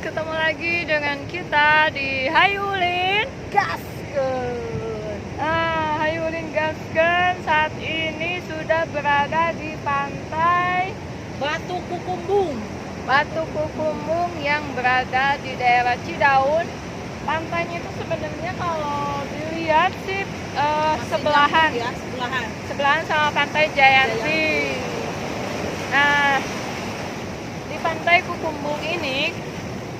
ketemu lagi dengan kita di Hayulin Gaskeun. Hayulin Gaskeun saat ini sudah berada di pantai Batu Kukumbung. Batu Kukumbung yang berada di daerah Cidaun. Pantainya itu sebenarnya kalau dilihat sih Masih sebelahan, nyambung ya, sebelahan. sebelahan sama pantai Jayanti. Nah, di pantai Kukumbung ini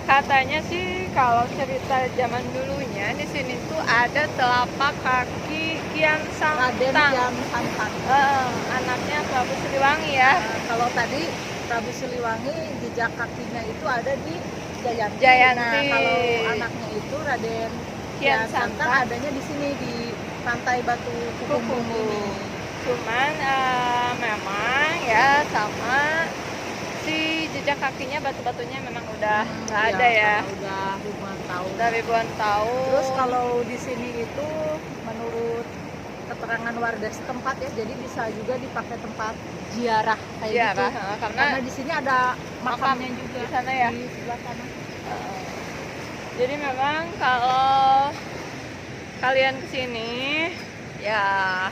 katanya sih kalau cerita zaman dulunya di sini tuh ada telapak kaki Kian Raden Santang, Kian Santang. anaknya Prabu Siliwangi ya. Kalau tadi Prabu Siliwangi jejak kakinya itu ada di Jayanti. Jayanti. Nah, kalau anaknya itu Raden Kian Kian Santang Santang. adanya di sini di pantai Batu Kukumbung ini. Cuman memang ya sama si jejak kakinya, batu-batunya memang udah nggak ada ya. Karena udah ribuan tahun. Udah ribuan tahun. Terus kalau di sini itu menurut keterangan warga setempat ya, jadi bisa juga dipakai tempat ziarah kayak Ziarah, gitu. karena Di sini ada makamnya juga di sana ya. di sebelah sana. Jadi memang kalau kalian kesini ya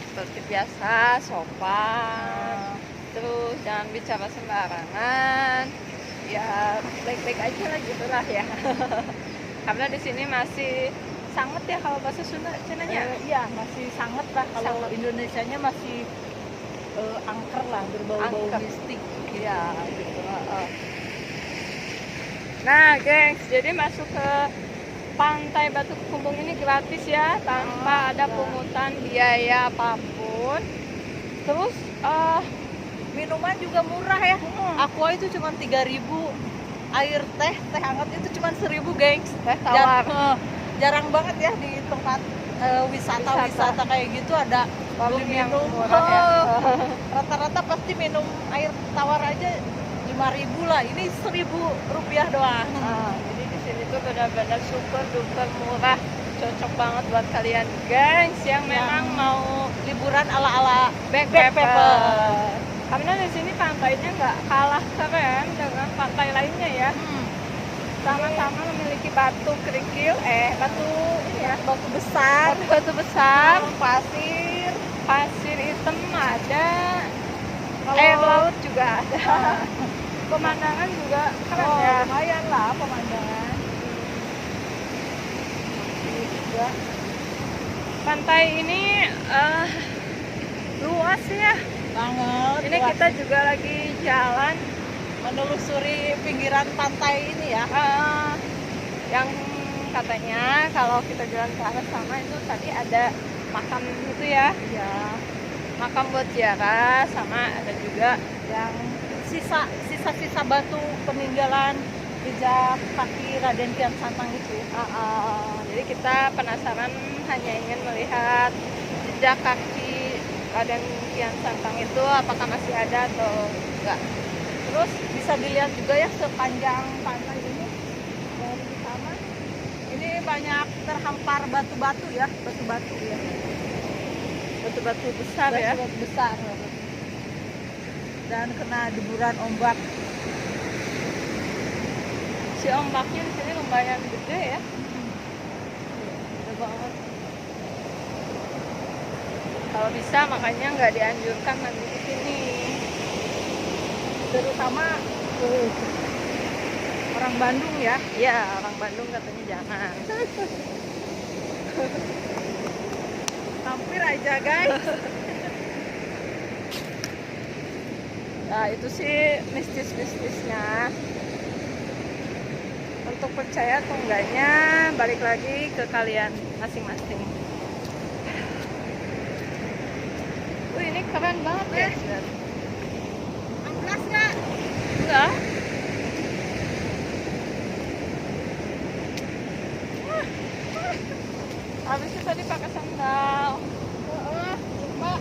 seperti biasa sopan, terus jangan bicara sembarangan, ya baik-baik aja lah gitulah ya. Karena di sini masih sangat ya kalau bahasa Sunda cenanya. Iya, masih sangat lah kalau Sangat. Indonesianya masih angker lah, berbau-bau Angker. mistik. Iya gitu. Nah, gengs, jadi masuk ke pantai Batu Kukumbung ini gratis ya, tanpa ada pungutan biaya apapun. Terus Minuman juga murah ya. Aqua itu cuma 3.000. Air teh hangat itu cuma 1.000, gengs. teh tawar, Jarang banget ya di tempat wisata kayak gitu ada warung yang minum. murah ya. Rata-rata pasti minum air tawar aja 5.000 lah. Ini 1.000 rupiah doang. Jadi di sini tuh benar-benar super duper murah, cocok banget buat kalian gengs yang memang mau Liburan ala-ala backpacker. Karena di sini pantainya nggak kalah keren dengan pantai lainnya ya. Sama-sama memiliki batu kerikil, batu ini ya, Batu besar, batu besar, pasir. pasir hitam ada, Kalau- air laut juga ada. Pemandangan juga keren ya. Lumayan lah pemandangan. Ini juga Pantai ini luas ya. banget. Ini buat kita juga lagi jalan menelusuri pinggiran pantai ini ya. yang katanya kalau kita jalan ke arah sana itu tadi ada makam itu ya, Ya, makam buat ziarah, sama ada juga yang sisa-sisa batu peninggalan jejak kaki Raden Kian Santang itu. jadi kita penasaran, hanya ingin melihat jejak kaki Raden Kian Santang itu apakah masih ada atau enggak. Terus bisa dilihat juga ya sepanjang pantai ini dari sana. Ini banyak terhampar batu-batu ya, batu-batu ya. Batu-batu besar ya. Batu-batu besar. Dan kena deburan ombak. Si ombaknya di sini lumayan gede ya. Gede banget. Kalau bisa makanya nggak dianjurkan mandi di sini. Terutama orang Bandung ya. Ya, orang Bandung katanya jangan. Hampir aja, guys. Nah, itu sih mistis-mistisnya. Untuk percaya atau enggaknya balik lagi ke kalian masing-masing. Ini keren banget ya. Amplas nggak? Enggak. Habis itu tadi pakai sandal. Lupa.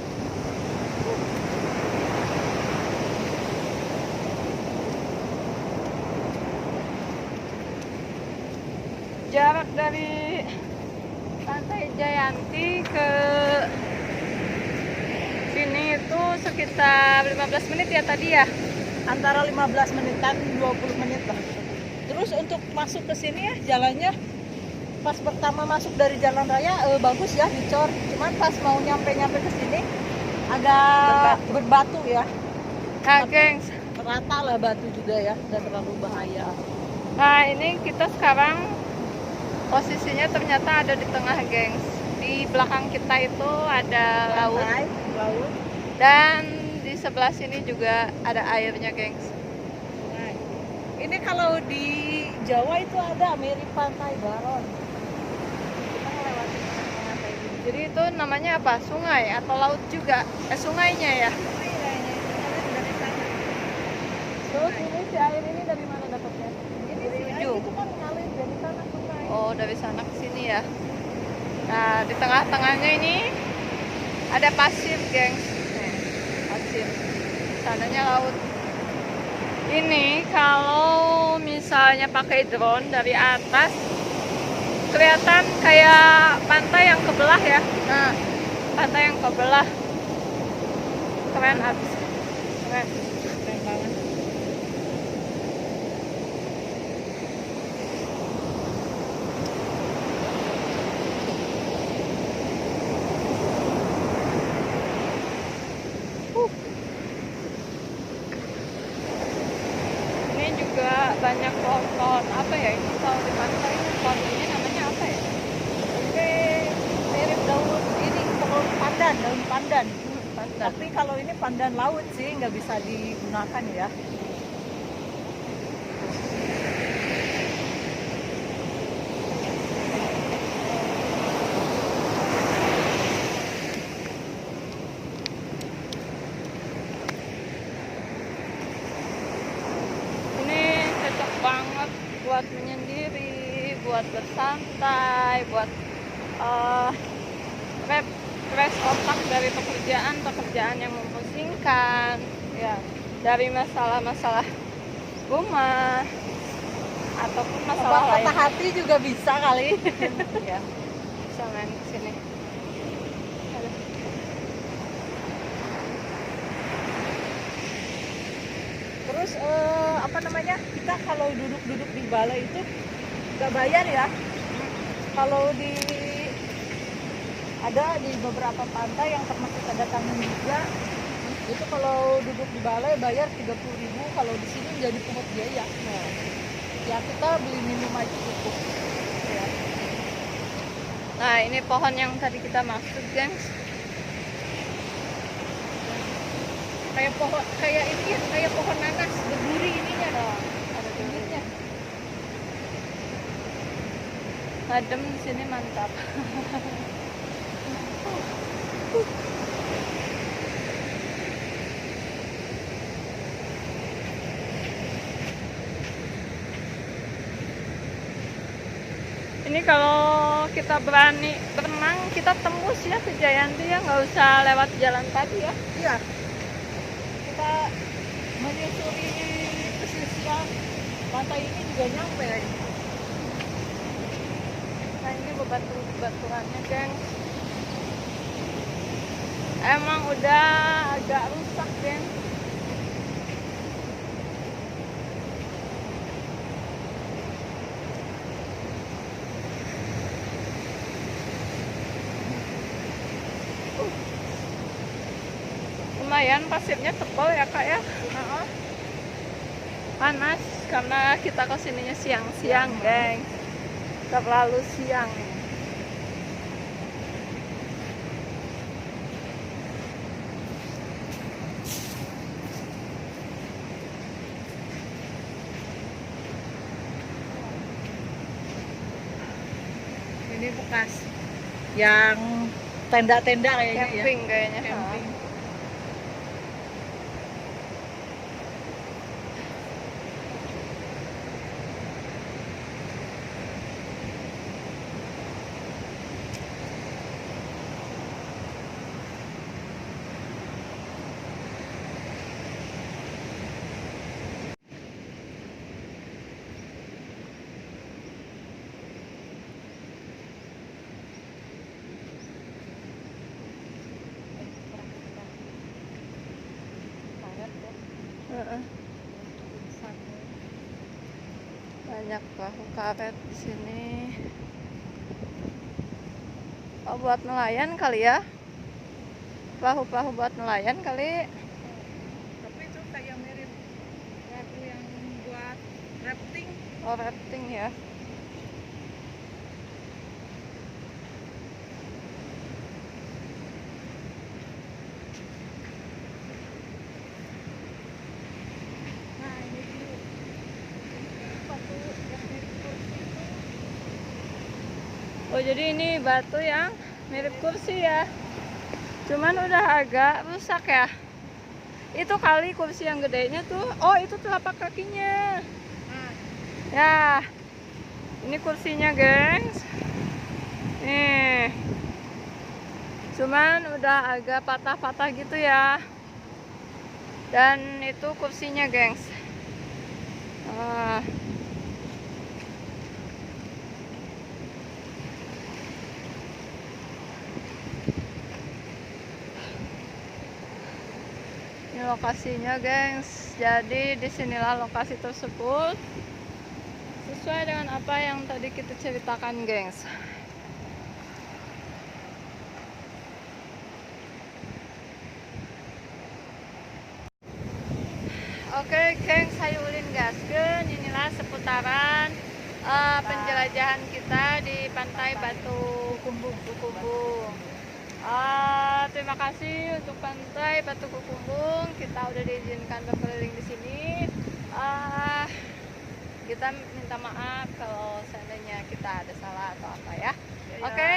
Jarak dari pantai Jayanti ke sini itu sekitar 15 menit ya tadi ya. Antara 15 menitan 20 menit lah. Terus untuk masuk ke sini ya jalannya, pas pertama masuk dari jalan raya bagus ya, dicor. Cuman pas mau nyampe ke sini agak berbatu ya. Nah, Tapi gengs. rata lah batu juga ya, nggak terlalu bahaya. Nah, ini kita sekarang posisinya ternyata ada di tengah, gengs. Di belakang kita itu ada laut. Pantai, laut. Dan di sebelah sini juga ada airnya, gengs. Sungai. Ini kalau di Jawa itu ada mirip Pantai Baron. Kita ngelewatin pantai ini. Jadi itu namanya apa? Sungai atau laut juga? Sungainya ya. Sungai kayaknya itu, karena dari sana. Terus ini si air ini dari mana dapatnya? Ini Dari sih air ujung. itu kan ngalir dari sana sungai. Oh, dari sana ke sini ya. Nah, di tengah-tengahnya ini ada pasir, gengs. Nih, pasir. Sananya laut. Ini kalau misalnya pakai drone dari atas kelihatan kayak pantai yang kebelah ya. Nah, pantai yang kebelah. Keren abis. Keren. Keren banget. Ini juga banyak pohon-pohon apa ya ini kalau di pantai pantainya namanya apa ya? Ini mirip daun ini, pohon pandan, daun pandan. Pantai. Tapi kalau ini pandan laut sih, nggak bisa digunakan ya. Ini cocok banget buat menyendiri, buat bersantai, buat fresh otak dari pekerjaan yang memusingkan, ya, dari masalah-masalah rumah ataupun masalah Obat lain. patah hati juga bisa kali. Ya, bisa main ke sini. Aduh. Terus apa namanya, kita kalau duduk-duduk di balai itu nggak bayar ya. Kalau ada di beberapa pantai yang termasuk ada taman juga, itu kalau duduk di balai bayar 30.000, kalau di sini jadi pungut biaya. Nah, ya kita beli minum aja cukup. Ya. Nah, ini pohon yang tadi kita maksud, gengs. Kayak ini ya, kayak pohon nanas berduri ininya. Oh, ada durinya. Adem di sini mantap. Ini kalau kita berani berenang, kita tembus ya ke Jayanti ya, nggak usah lewat jalan tadi ya. Iya. Kita menyusuri pesisir pantai ini juga nyampe. Nah, ini bebaturannya, geng. Emang udah agak rusak, geng. Lumayan pasirnya tebal ya kak ya. Panas karena kita kesininya siang-siang, geng. Terlalu siang. Ini bekas yang tenda-tenda kayaknya ya. Camping kayaknya. Camping. Banyak perahu karet di sini. Oh, buat nelayan kali ya? Perahu-perahu buat nelayan kali. Tapi itu kayak mirip perahu yang buat rafting. Oh, rafting ya. Nah ini dulu sepatu yang mirip kursi itu. Oh, jadi ini batu yang mirip kursi ya. Cuman udah agak rusak ya. Itu kali kursi yang gedenya tuh. Oh, itu telapak kakinya. Nah, Ya. Ini kursinya, gengs. Nih. Cuman udah agak patah-patah gitu ya. Dan itu kursinya, gengs. Ah. Ini lokasinya, gengs. Jadi disinilah lokasi tersebut sesuai dengan apa yang tadi kita ceritakan, gengs. Oke, gengs, saya ulin gaskeun. Inilah seputaran penjelajahan kita di Pantai Batu Kumbung. Terima kasih untuk Pantai Batu Kumbung. Kita udah diizinkan berkeliling di sini. Kita minta maaf kalau seandainya kita ada salah atau apa ya. Oke,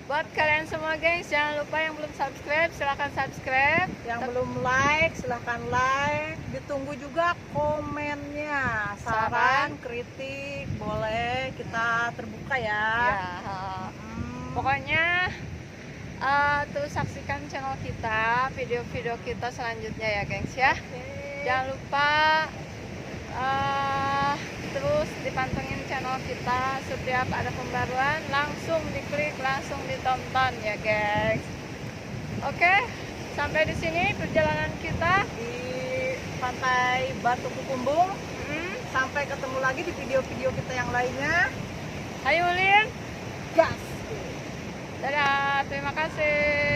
buat kalian semua, gengs, jangan lupa yang belum subscribe silahkan subscribe. yang belum like silahkan like. Ditunggu juga komennya, saran, kritik boleh, kita terbuka ya. Ya, pokoknya terus saksikan channel kita, video-video kita selanjutnya ya, gengs ya. Jangan lupa terus dipantengin channel kita. Setiap ada pembaruan langsung diklik, langsung ditonton ya, gengs. Oke, sampai di sini perjalanan kita Di Pantai Batu Kumbung. Hmm, Sampai ketemu lagi di video-video kita yang lainnya. Ayo Lin, Gas. dadah, terima kasih.